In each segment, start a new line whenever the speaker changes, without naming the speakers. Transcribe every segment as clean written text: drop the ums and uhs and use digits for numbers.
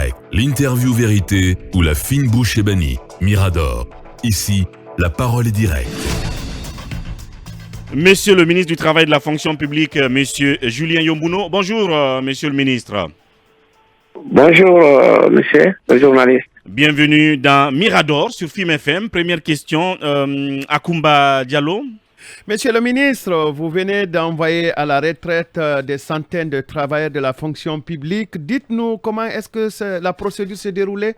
direct, l'interview vérité ou la fine bouche ébanie. Mirador. Ici, la parole est directe.
Monsieur le ministre du Travail et de la Fonction publique, monsieur Julien Yombouno. Bonjour, monsieur le ministre.
Bonjour, monsieur le journaliste.
Bienvenue dans Mirador sur FIM FM. Première question, Akoumba Diallo.
Monsieur le ministre, vous venez d'envoyer à la retraite des centaines de travailleurs de la fonction publique. Dites-nous comment est-ce que la procédure s'est déroulée?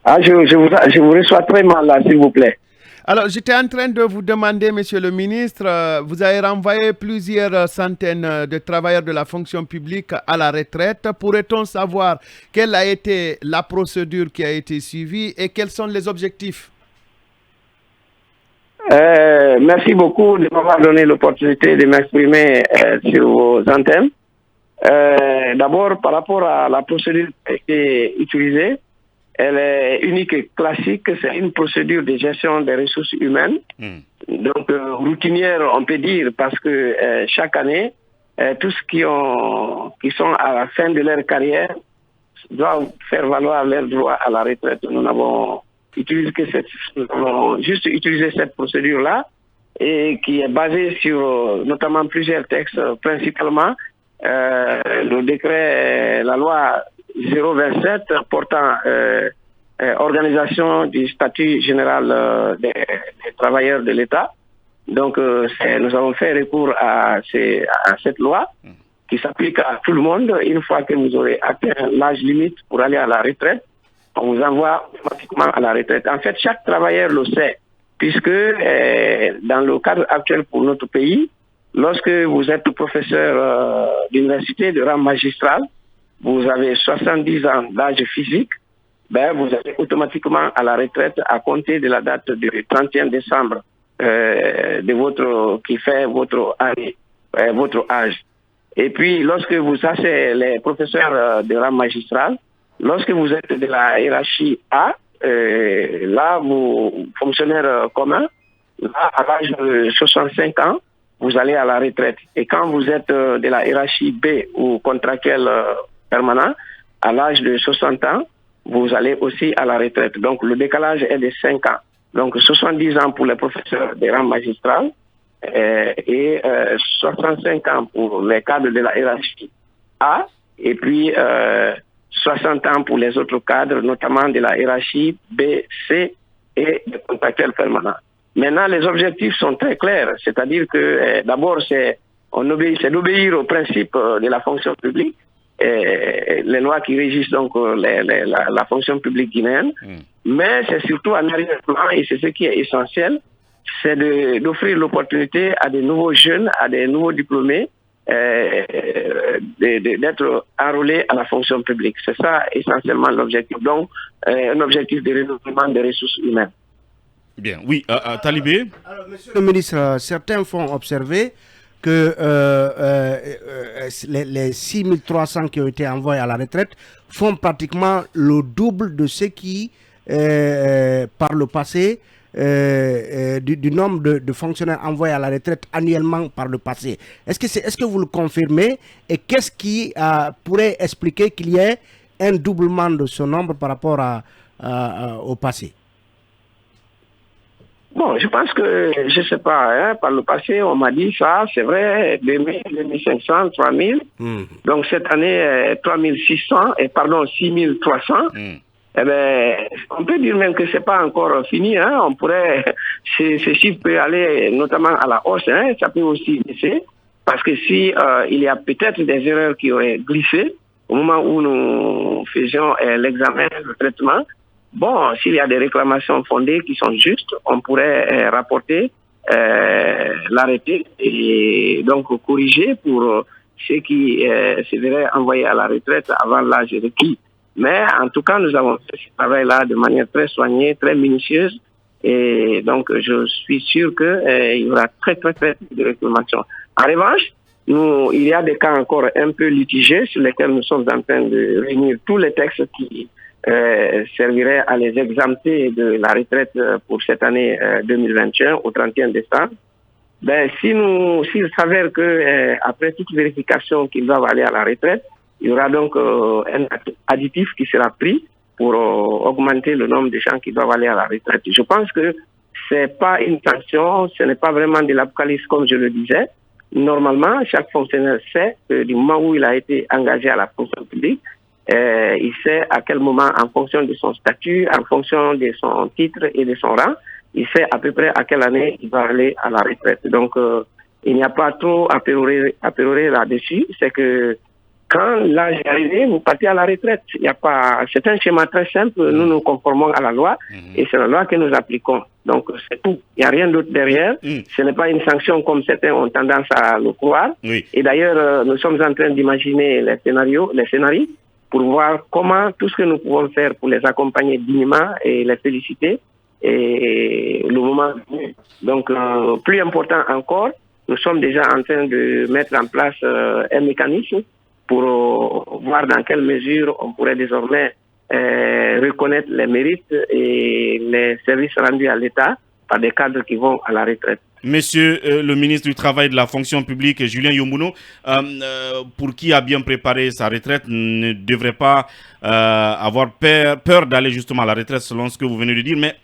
Je vous reçois très mal là, s'il vous plaît.
Alors, j'étais en train de vous demander, monsieur le ministre, vous avez renvoyé plusieurs centaines de travailleurs de la fonction publique à la retraite. Pourrait-on savoir quelle a été la procédure qui a été suivie et quels sont les objectifs?
Merci beaucoup de m'avoir donné l'opportunité de m'exprimer sur vos antennes. D'abord, par rapport à la procédure qui a été utilisée, elle est unique et classique. C'est une procédure de gestion des ressources humaines. Donc, routinière, on peut dire, parce que chaque année, tous qui sont à la fin de leur carrière doivent faire valoir leurs droits à la retraite. Nous avons juste utilisé cette procédure-là et qui est basée sur notamment plusieurs textes, principalement le décret, la loi 027 portant organisation du statut général des travailleurs de l'État. Donc, nous avons fait recours à cette loi qui s'applique à tout le monde. Une fois que vous aurez atteint l'âge limite pour aller à la retraite, on vous envoie automatiquement à la retraite. En fait, chaque travailleur le sait, puisque dans le cadre actuel pour notre pays, lorsque vous êtes professeur d'université de rang magistral, vous avez 70 ans d'âge physique, vous allez automatiquement à la retraite à compter de la date du 31 décembre qui fait votre année, votre âge. Et puis, lorsque ça c'est les professeurs de rang magistral, lorsque vous êtes de la hiérarchie A, là, vous, fonctionnaire commun, là, à l'âge de 65 ans, vous allez à la retraite. Et quand vous êtes de la hiérarchie B ou contractuel permanent, à l'âge de 60 ans, vous allez aussi à la retraite. Donc, le décalage est de 5 ans. Donc, 70 ans pour les professeurs des rangs magistrales et 65 ans pour les cadres de la hiérarchie A, et puis 60 ans pour les autres cadres, notamment de la hiérarchie B, C et des contractuels permanents. Maintenant, les objectifs sont très clairs, c'est-à-dire que d'abord, c'est d'obéir aux principes de la fonction publique, les lois qui régissent donc la fonction publique guinéenne, mais c'est surtout un arrière-plan, et c'est ce qui est essentiel, c'est d'offrir l'opportunité à des nouveaux jeunes, à des nouveaux diplômés, d'être enrôlés à la fonction publique. C'est ça essentiellement l'objectif. Donc, un objectif de renouvellement des ressources humaines.
Bien, oui, Talibé.
Alors, monsieur le ministre, certains font observer que les 6300 qui ont été envoyés à la retraite font pratiquement le double de ceux qui, par le passé, du nombre de fonctionnaires envoyés à la retraite annuellement par le passé. Est-ce que vous le confirmez? Et qu'est-ce qui pourrait expliquer qu'il y ait un doublement de ce nombre par rapport au passé?
Bon, je pense que, je ne sais pas, par le passé, on m'a dit ça, c'est vrai, 2000, 2500, 3000. Donc cette année, 6300, 6300. Eh bien, on peut dire même que c'est pas encore fini, hein. On pourrait, ce chiffre peut aller notamment à la hausse, hein. Ça peut aussi baisser. Parce que si il y a peut-être des erreurs qui auraient glissé au moment où nous faisions l'examen, le traitement, bon, s'il y a des réclamations fondées qui sont justes, on pourrait rapporter l'arrêté et donc corriger pour ceux qui se verraient envoyés à la retraite avant l'âge requis. Mais en tout cas, nous avons fait ce travail-là de manière très soignée, très minutieuse. Et donc, je suis sûr qu'il y aura très de réclamations. En revanche, il y a des cas encore un peu litigés sur lesquels nous sommes en train de réunir tous les textes qui servirait à les exempter de la retraite pour cette année 2021 au 31 décembre. S'il s'avère que après toute vérification qu'ils doivent aller à la retraite, Il y aura donc un additif qui sera pris pour augmenter le nombre de gens qui doivent aller à la retraite. Je pense que c'est pas une sanction, ce n'est pas vraiment de l'apocalypse comme je le disais. Normalement, chaque fonctionnaire sait que du moment où il a été engagé à la fonction publique, il sait à quel moment, en fonction de son statut, en fonction de son titre et de son rang, il sait à peu près à quelle année il va aller à la retraite. Donc, il n'y a pas trop à pérorer là-dessus. C'est que quand l'âge est arrivé, vous partez à la retraite. Il y a pas, c'est un schéma très simple. Nous nous conformons à la loi et c'est la loi que nous appliquons. Donc, c'est tout. Il n'y a rien d'autre derrière. Ce n'est pas une sanction comme certains ont tendance à le croire.
Oui.
Et d'ailleurs, nous sommes en train d'imaginer les scénarios pour voir comment tout ce que nous pouvons faire pour les accompagner dignement et les féliciter. Et le moment venu. Donc, plus important encore, nous sommes déjà en train de mettre en place un mécanisme pour voir dans quelle mesure on pourrait désormais reconnaître les mérites et les services rendus à l'État par des cadres qui vont à la retraite.
Monsieur le ministre du Travail et de la fonction publique, Julien Yombouno, pour qui a bien préparé sa retraite, ne devrait pas avoir peur d'aller justement à la retraite selon ce que vous venez de dire. Mais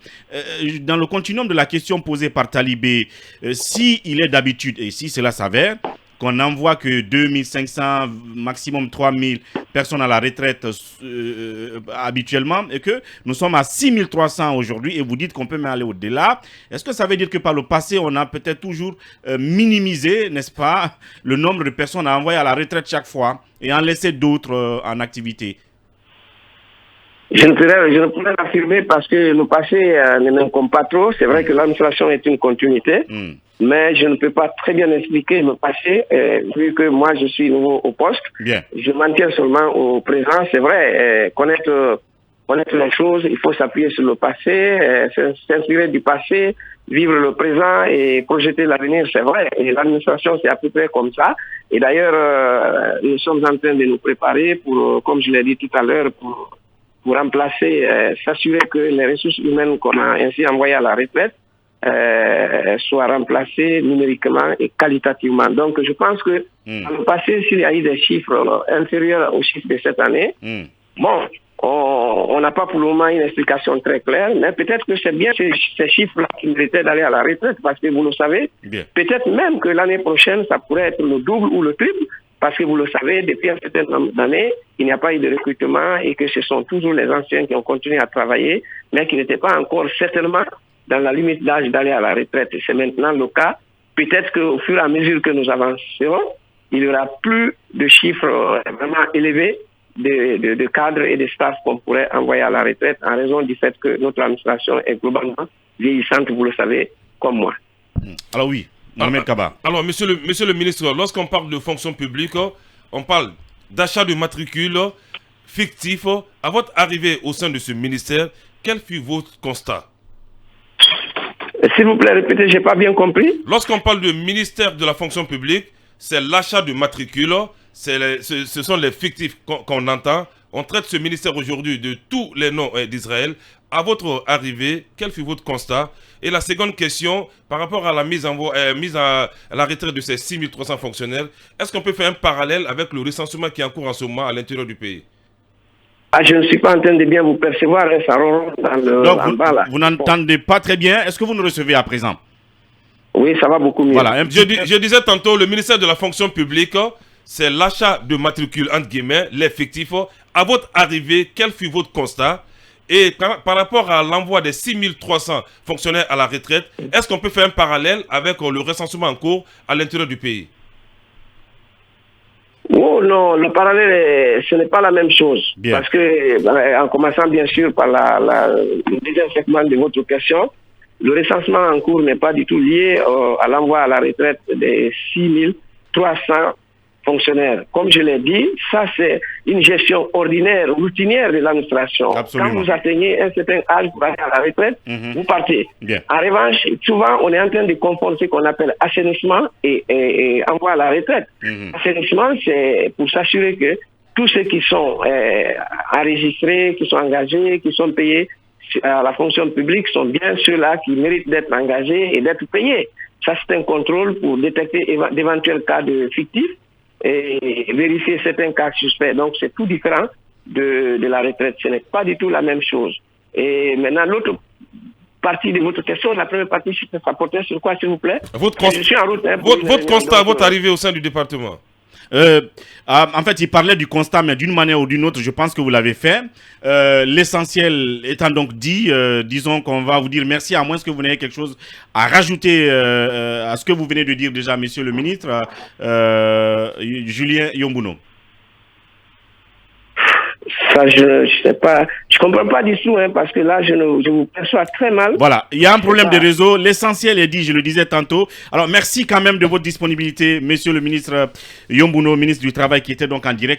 dans le continuum de la question posée par Talibé, si il est d'habitude, et si cela s'avère, qu'on n'envoie que 2500, maximum 3000 personnes à la retraite habituellement, et que nous sommes à 6300 aujourd'hui, et vous dites qu'on peut même aller au-delà. Est-ce que ça veut dire que par le passé, on a peut-être toujours minimisé, n'est-ce pas, le nombre de personnes à envoyer à la retraite chaque fois, et en laisser d'autres en activité?
Je ne pourrais l'affirmer parce que le passé ne m'incombent pas trop. C'est vrai que l'administration est une continuité, mais je ne peux pas très bien expliquer le passé, vu que moi je suis nouveau au poste.
Bien.
Je m'en tiens seulement au présent. C'est vrai, connaître les choses, il faut s'appuyer sur le passé, s'inspirer du passé, vivre le présent et projeter l'avenir, c'est vrai. Et l'administration, c'est à peu près comme ça. Et d'ailleurs, nous sommes en train de nous préparer pour, comme je l'ai dit tout à l'heure, pour remplacer, s'assurer que les ressources humaines qu'on a ainsi envoyées à la retraite soient remplacées numériquement et qualitativement. Donc, je pense que dans le passé, s'il y a eu des chiffres inférieurs aux chiffres de cette année, bon, on n'a pas pour le moment une explication très claire, mais peut-être que c'est bien ces chiffres-là qui méritaient d'aller à la retraite, parce que vous le savez, peut-être même que l'année prochaine, ça pourrait être le double ou le triple, parce que vous le savez, depuis un certain nombre d'années, il n'y a pas eu de recrutement et que ce sont toujours les anciens qui ont continué à travailler, mais qui n'étaient pas encore certainement dans la limite d'âge d'aller à la retraite. Et c'est maintenant le cas. Peut-être qu'au fur et à mesure que nous avancerons, il y aura plus de chiffres vraiment élevés de cadres et de staff qu'on pourrait envoyer à la retraite en raison du fait que notre administration est globalement vieillissante, vous le savez, comme moi.
Alors oui.
Alors, monsieur le ministre, lorsqu'on parle de fonction publique, on parle d'achat de matricules fictifs. À votre arrivée au sein de ce ministère, quel fut votre constat?
S'il vous plaît, répétez, je n'ai pas bien compris.
Lorsqu'on parle de ministère de la fonction publique, c'est l'achat de matricules, ce sont les fictifs qu'on entend. On traite ce ministère aujourd'hui de tous les noms d'Israël. À votre arrivée, quel fut votre constat? Et la seconde question, par rapport à la mise à la retraite de ces 6300 fonctionnaires, est-ce qu'on peut faire un parallèle avec le recensement qui est en cours en ce moment à l'intérieur du pays?
Je ne suis pas en train de bien vous percevoir, ça ronronne en bas là.
Vous n'entendez pas très bien. Est-ce que vous nous recevez à présent?
Oui, ça va beaucoup mieux.
Voilà, je disais tantôt, le ministère de la fonction publique, c'est l'achat de matricules, entre guillemets, l'effectif. À votre arrivée, quel fut votre constat? Et par rapport à l'envoi des 6300 fonctionnaires à la retraite, est-ce qu'on peut faire un parallèle avec le recensement en cours à l'intérieur du pays?
Oh non, le parallèle, ce n'est pas la même chose. Bien. Parce que, en commençant bien sûr par le deuxième segment de votre question, le recensement en cours n'est pas du tout lié à l'envoi à la retraite des 6300 fonctionnaires. Comme je l'ai dit, ça c'est une gestion ordinaire, routinière de l'administration. Quand vous atteignez un certain âge pour aller à la retraite, vous partez. Bien. En revanche, souvent on est en train de confondre ce qu'on appelle assainissement et envoi à la retraite. Assainissement, c'est pour s'assurer que tous ceux qui sont enregistrés, qui sont engagés, qui sont payés à la fonction publique sont bien ceux-là qui méritent d'être engagés et d'être payés. Ça c'est un contrôle pour détecter d'éventuels cas de fictifs. vérifier certains cas suspects. Donc c'est tout différent de la retraite. Ce n'est pas du tout la même chose. Et maintenant, l'autre partie de votre question, la première partie, ça portait sur quoi, s'il vous plaît?
Votre
constat,
votre arrivée au sein du département.
En fait, il parlait du constat, mais d'une manière ou d'une autre, je pense que vous l'avez fait. L'essentiel étant donc dit, disons qu'on va vous dire merci, à moins que vous n'ayez quelque chose à rajouter à ce que vous venez de dire déjà, monsieur le ministre, Julien Yombouno.
Ça, je sais pas. Je comprends pas du tout, hein, parce que là, je vous perçois très mal.
Voilà, il y a un problème de réseau. L'essentiel est dit, je le disais tantôt. Alors, merci quand même de votre disponibilité, monsieur le ministre Yombouno, ministre du Travail, qui était donc en direct.